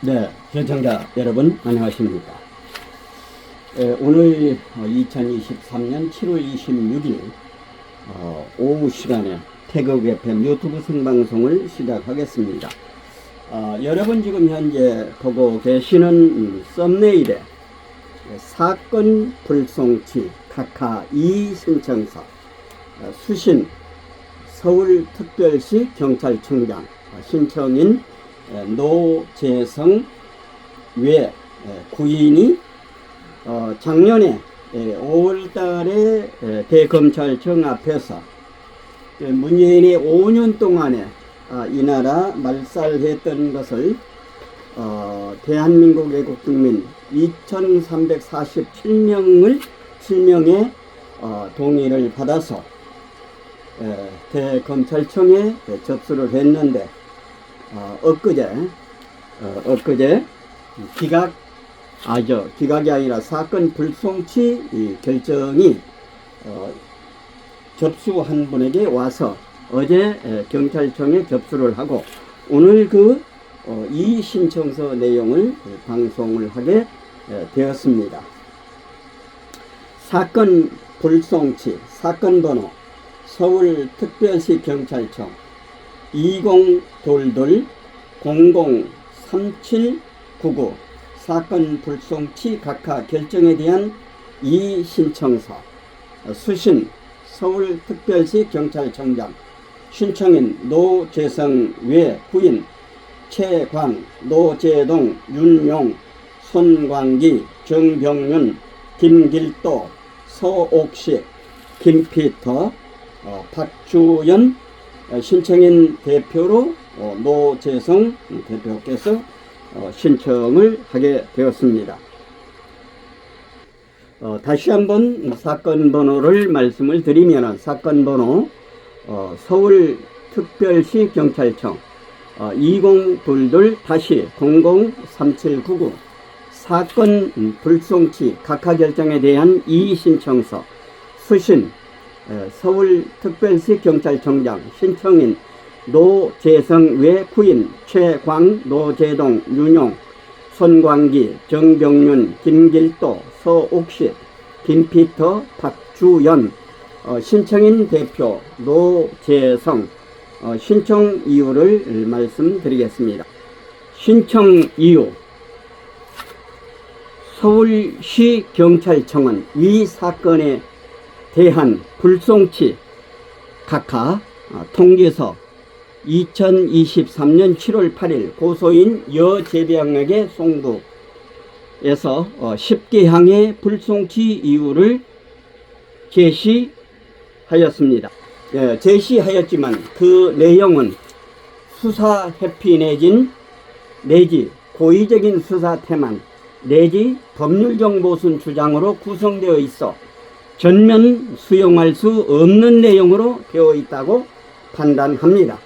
네, 시청자 여러분 안녕하십니까. 오늘 2023년 7월 26일 오후 시간에 태극 FM 유튜브 생방송을 시작하겠습니다. 여러분 지금 현재 보고 계시는 썸네일에 사건 불송치 카카 2 신청서 수신 서울특별시 경찰청장 신청인 노재성 외 구인이 작년에 5월달에 대검찰청 앞에서 문재인이 5년 동안에 이 나라 말살했던 것을 대한민국 외국 국민 2347명의 동의를 받아서 대검찰청에 접수를 했는데 엊그제 기각이 아니라 사건 불송치 결정이 접수한 분에게 와서 어제 경찰청에 접수를 하고 오늘 이 신청서 내용을 방송을 하게 되었습니다. 사건 불송치 사건 번호 서울특별시 경찰청 2022-003799 사건 불송치 각하 결정에 대한 이 신청서 수신 서울특별시 경찰청장 신청인 노재성 외 부인 최광, 노재동, 윤용, 손광기, 정병윤, 김길도, 서옥식, 김피터, 박주연 신청인 대표로 노재성 대표께서 신청을 하게 되었습니다. 다시 한번 사건 번호를 말씀을 드리면 사건 번호 서울특별시 경찰청 2022-003799 사건 불송치 각하 결정에 대한 이 신청서 수신 서울특별시 경찰청장 신청인 노재성 외 부인 최광, 노재동, 윤용, 손광기, 정병윤, 김길도, 서옥식, 김피터, 박주연 신청인 대표 노재성 신청 이유를 말씀드리겠습니다. 신청 이유 서울시 경찰청은 이 사건에 대한 불송치 각하 통지서 2023년 7월 8일 고소인 여재병에게 송부에서 10개항의 불송치 이유를 제시하였습니다. 제시하였지만 그 내용은 수사 회피 내지 고의적인 수사 태만 내지 법률적 모순 주장으로 구성되어 있어 전면 수용할 수 없는 내용으로 되어 있다고 판단합니다.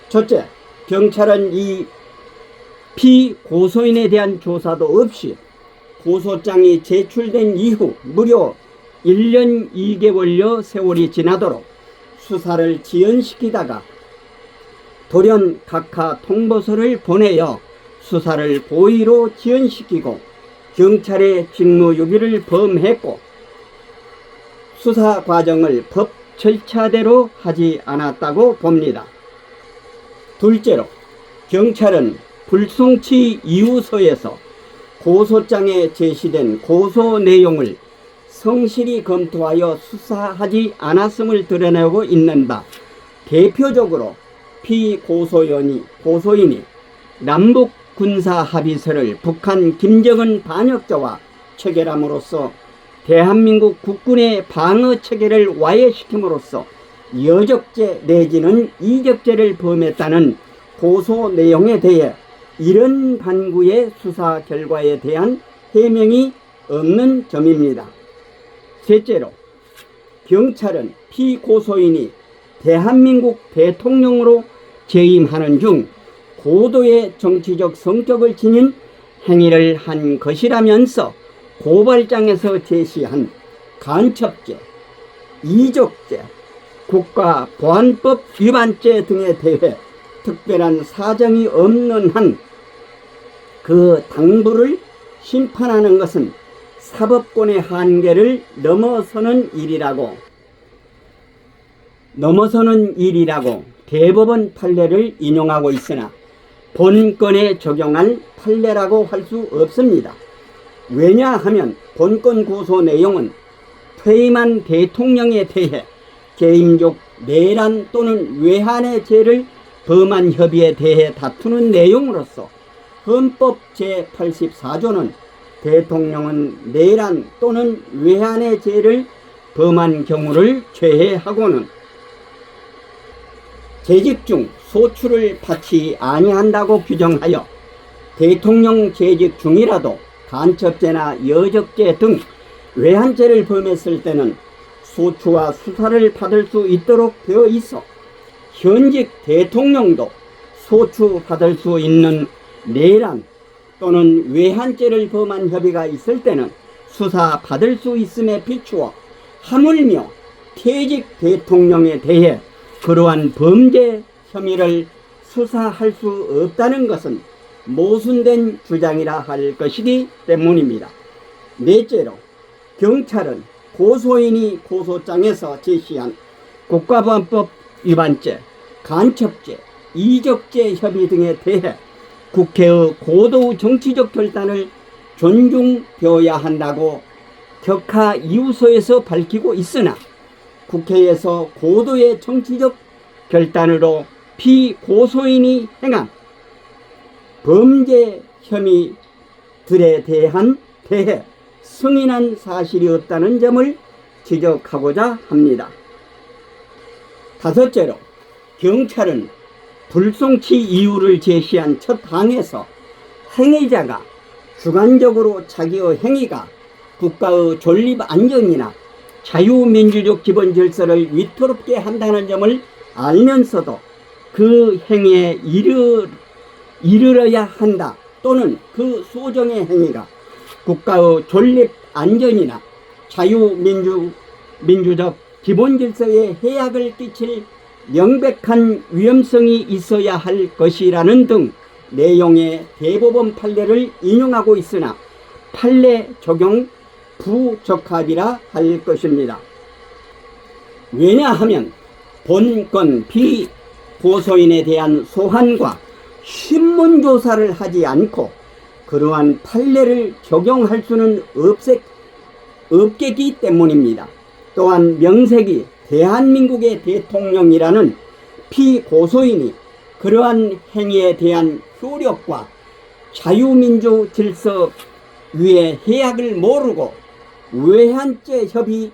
첫째, 경찰은 이 피고소인에 대한 조사도 없이 고소장이 제출된 이후 무려 1년 2개월여 세월이 지나도록 수사를 지연시키다가 돌연 각하 통보서를 보내어 수사를 고의로 지연시키고 경찰의 직무유기를 범했고 수사 과정을 법 절차대로 하지 않았다고 봅니다. 둘째로 경찰은 불송치 이유서에서 고소장에 제시된 고소 내용을 성실히 검토하여 수사하지 않았음을 드러내고 있는 바 대표적으로 피고소인이 남북 군사 합의서를 북한 김정은 반역자와 체결함으로써 대한민국 국군의 방어 체계를 와해시킴으로써 여적죄 내지는 이적죄를 범했다는 고소 내용에 대해 이런 반구의 수사 결과에 대한 해명이 없는 점입니다. 셋째로 경찰은 피고소인이 대한민국 대통령으로 재임하는 중 고도의 정치적 성격을 지닌 행위를 한 것이라면서 고발장에서 제시한 간첩죄, 이적죄, 국가보안법 위반죄 등에 대해 특별한 사정이 없는 한 그 당부를 심판하는 것은 사법권의 한계를 넘어서는 일이라고 대법원 판례를 인용하고 있으나 본건에 적용할 판례라고 할 수 없습니다. 왜냐하면 본건 고소 내용은 퇴임한 대통령에 대해 개인적 내란 또는 외환의 죄를 범한 협의에 대해 다투는 내용으로서 헌법 제84조는 대통령은 내란 또는 외환의 죄를 범한 경우를 제외하고는 재직 중 소출을 받지 아니한다고 규정하여 대통령 재직 중이라도 간첩죄나 여적죄 등 외환죄를 범했을 때는 소추와 수사를 받을 수 있도록 되어 있어 현직 대통령도 소추받을 수 있는 내란 또는 외환죄를 범한 협의가 있을 때는 수사받을 수 있음에 비추어 하물며 퇴직 대통령에 대해 그러한 범죄 혐의를 수사할 수 없다는 것은 모순된 주장이라 할 것이기 때문입니다. 넷째로 경찰은 고소인이 고소장에서 제시한 국가보안법 위반죄, 간첩죄, 이적죄 협의 등에 대해 국회의 고도 정치적 결단을 존중되어야 한다고 격하 이유서에서 밝히고 있으나 국회에서 고도의 정치적 결단으로 피고소인이 행한 범죄 혐의들에 대해 승인한 사실이 없다는 점을 지적하고자 합니다. 다섯째로 경찰은 불송치 이유를 제시한 첫 항에서 행위자가 주관적으로 자기의 행위가 국가의 존립 안전이나 자유민주적 기본 질서를 위태롭게 한다는 점을 알면서도 그 행위에 이르러야 한다 또는 그 소정의 행위가 국가의 존립 안전이나 자유민주적 기본 질서에 해악을 끼칠 명백한 위험성이 있어야 할 것이라는 등 내용의 대법원 판례를 인용하고 있으나 판례 적용 부적합이라 할 것입니다. 왜냐하면 본건 피고소인에 대한 소환과 신문조사를 하지 않고 그러한 판례를 적용할 수는 없겠기 때문입니다. 또한 명색이 대한민국의 대통령이라는 피고소인이 그러한 행위에 대한 효력과 자유민주 질서 위에 해악을 모르고 외환죄 협의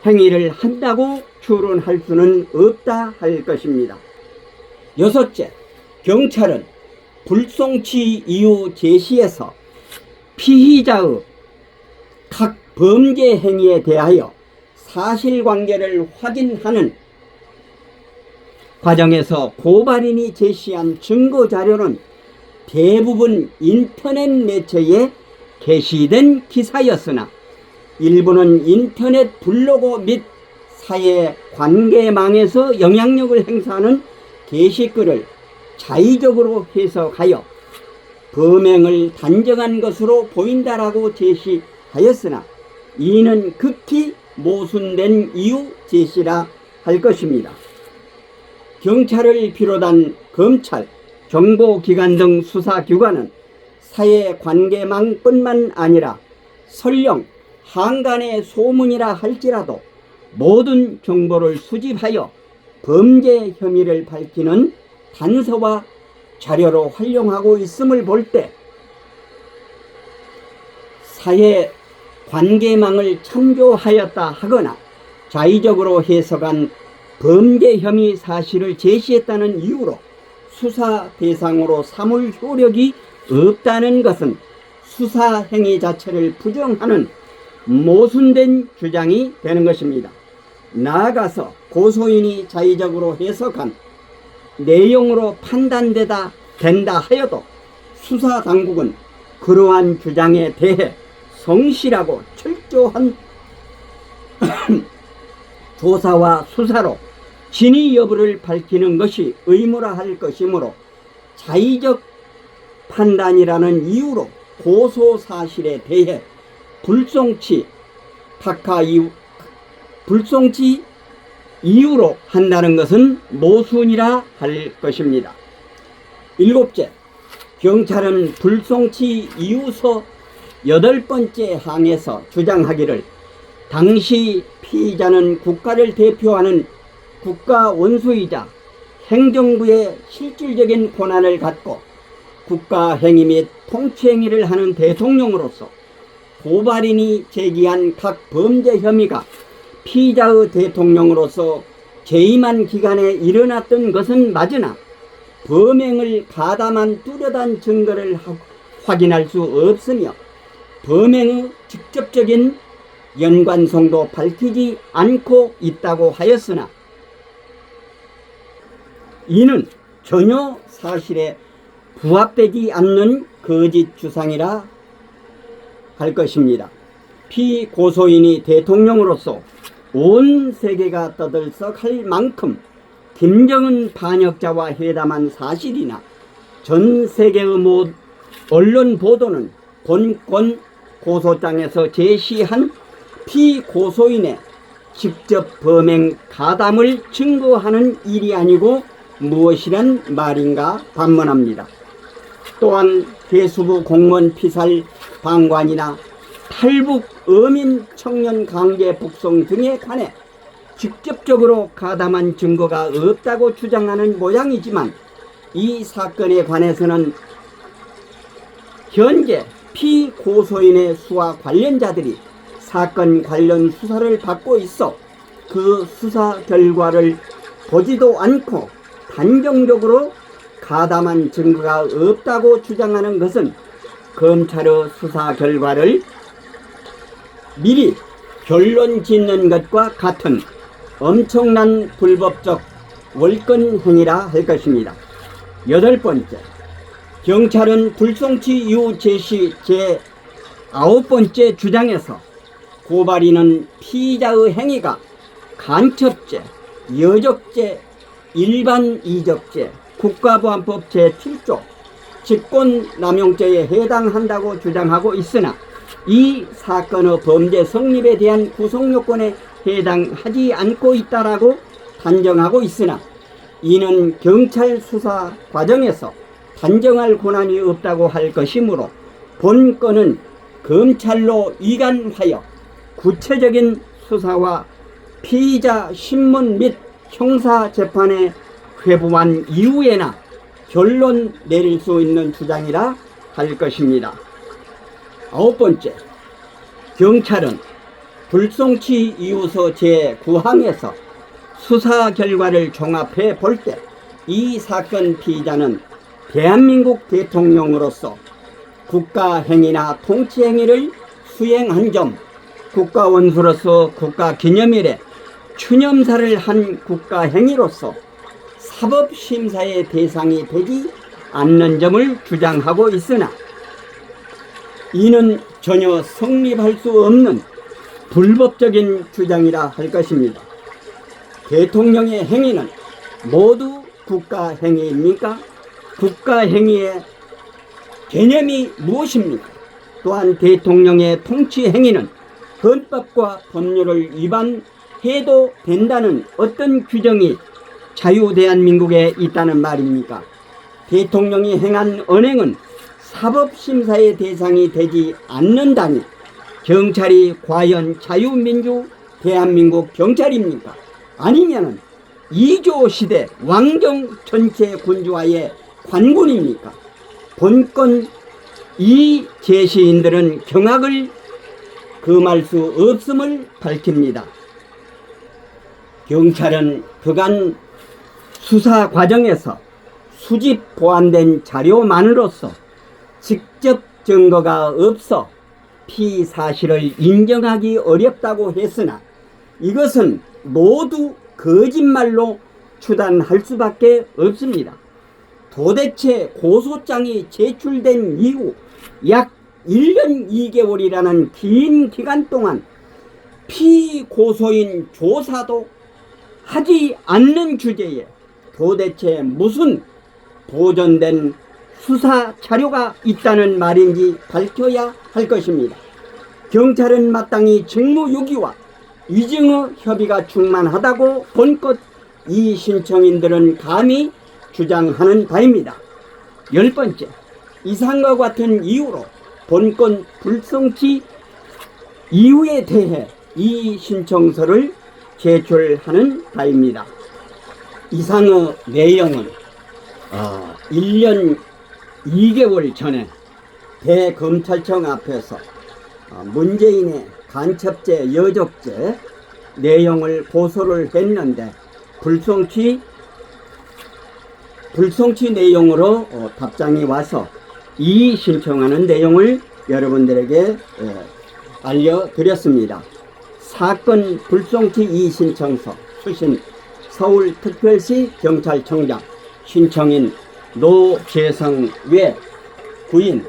행위를 한다고 추론할 수는 없다 할 것입니다. 여섯째, 경찰은 불송치 이유 제시에서 피의자의 각 범죄 행위에 대하여 사실관계를 확인하는 과정에서 고발인이 제시한 증거자료는 대부분 인터넷 매체에 게시된 기사였으나 일부는 인터넷 블로그 및 사회관계망에서 영향력을 행사하는 게시글을 자의적으로 해석하여 범행을 단정한 것으로 보인다라고 제시하였으나 이는 극히 모순된 이유 제시라 할 것입니다. 경찰을 비롯한 검찰, 정보기관 등 수사기관은 사회관계망뿐만 아니라 설령 한간의 소문이라 할지라도 모든 정보를 수집하여 범죄 혐의를 밝히는 단서와 자료로 활용하고 있음을 볼 때 사회관계망을 참조하였다 하거나 자의적으로 해석한 범죄 혐의 사실을 제시했다는 이유로 수사 대상으로 삼을 효력이 없다는 것은 수사 행위 자체를 부정하는 모순된 주장이 되는 것입니다. 나아가서 고소인이 자의적으로 해석한 내용으로 판단된다 하여도 수사당국은 그러한 주장에 대해 성실하고 철저한 조사와 수사로 진위 여부를 밝히는 것이 의무라 할 것이므로 자의적 판단이라는 이유로 고소 사실에 대해 불송치 이유로 한다는 것은 모순이라 할 것입니다. 일곱째, 경찰은 불송치 이유서 8번째 항에서 주장하기를 당시 피의자는 국가를 대표하는 국가 원수이자 행정부의 실질적인 권한을 갖고 국가 행위 및 통치 행위를 하는 대통령으로서 고발인이 제기한 각 범죄 혐의가 피의자의 대통령으로서 재임한 기간에 일어났던 것은 맞으나 범행을 가담한 뚜렷한 증거를 확인할 수 없으며 범행의 직접적인 연관성도 밝히지 않고 있다고 하였으나 이는 전혀 사실에 부합되지 않는 거짓 주장이라 할 것입니다. 피고소인이 대통령으로서 온 세계가 떠들썩할 만큼 김정은 반역자와 회담한 사실이나 전 세계의 언론 보도는 본건 고소장에서 제시한 피고소인의 직접 범행 가담을 증거하는 일이 아니고 무엇이란 말인가 반문합니다. 또한 해수부 공무원 피살 방관이나 탈북 어민 청년 강제 북송 등에 관해 직접적으로 가담한 증거가 없다고 주장하는 모양이지만 이 사건에 관해서는 현재 피고소인의 수와 관련자들이 사건 관련 수사를 받고 있어 그 수사 결과를 보지도 않고 단정적으로 가담한 증거가 없다고 주장하는 것은 검찰의 수사 결과를 미리 결론 짓는 것과 같은 엄청난 불법적 월권 행위라 할 것입니다. 8번째, 경찰은 불송치 이유 제시 제9번째 주장에서 고발인은 피의자의 행위가 간첩죄, 여적죄, 일반 이적죄, 국가보안법 제7조 직권남용죄에 해당한다고 주장하고 있으나 이 사건의 범죄 성립에 대한 구성요건에 해당하지 않고 있다라고 단정하고 있으나 이는 경찰 수사 과정에서 단정할 권한이 없다고 할 것이므로 본 건은 검찰로 이관하여 구체적인 수사와 피의자 신문 및 형사재판에 회부한 이후에나 결론 내릴 수 있는 주장이라 할 것입니다. 9번째, 경찰은 불송치 이유서 제9항에서 수사 결과를 종합해 볼 때 이 사건 피의자는 대한민국 대통령으로서 국가행위나 통치행위를 수행한 점, 국가원수로서 국가기념일에 추념사를 한 국가행위로서 사법심사의 대상이 되지 않는 점을 주장하고 있으나 이는 전혀 성립할 수 없는 불법적인 주장이라 할 것입니다. 대통령의 행위는 모두 국가행위입니까? 국가행위의 개념이 무엇입니까? 또한 대통령의 통치행위는 헌법과 법률을 위반해도 된다는 어떤 규정이 자유대한민국에 있다는 말입니까? 대통령이 행한 언행은 사법심사의 대상이 되지 않는다니 경찰이 과연 자유민주 대한민국 경찰입니까? 아니면 2조 시대 왕정 전체 군주와의 관군입니까? 본건 이 제시인들은 경악을 금할 수 없음을 밝힙니다. 경찰은 그간 수사 과정에서 수집 보완된 자료만으로서 직접 증거가 없어 피의 사실을 인정하기 어렵다고 했으나 이것은 모두 거짓말로 추단할 수밖에 없습니다. 도대체 고소장이 제출된 이후 약 1년 2개월이라는 긴 기간 동안 피고소인 조사도 하지 않는 주제에 도대체 무슨 보존된 수사 자료가 있다는 말인지 밝혀야 할 것입니다. 경찰은 마땅히 직무유기와 위증의 협의가 충만하다고 본것 이 신청인들은 감히 주장하는 바입니다. 10번째, 이상과 같은 이유로 본건 불송치 이유에 대해 이 신청서를 제출하는 바입니다. 이상의 내용은 1년 2개월 전에 대검찰청 앞에서 문재인의 간첩죄, 여적죄 내용을 고소를 했는데 불송치 내용으로 답장이 와서 이 신청하는 내용을 여러분들에게 알려드렸습니다. 사건 불송치 이 신청서 수신 서울특별시 경찰청장 신청인 노재성 외 부인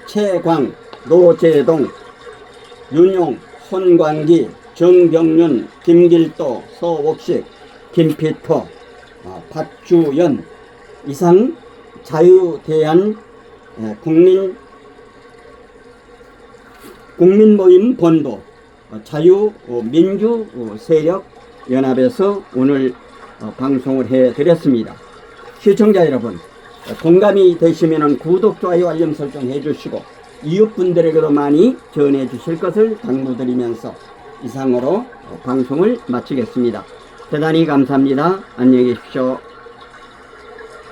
최광, 노재동, 윤용, 손광기, 정경윤, 김길도, 서옥식, 김피터, 박주연 이상 자유대한 국민모임 본부 자유민주세력연합에서 오늘 방송을 해드렸습니다. 시청자 여러분, 공감이 되시면 구독, 좋아요, 알림 설정 해주시고 이웃분들에게도 많이 전해주실 것을 당부드리면서 이상으로 방송을 마치겠습니다. 대단히 감사합니다. 안녕히 계십시오.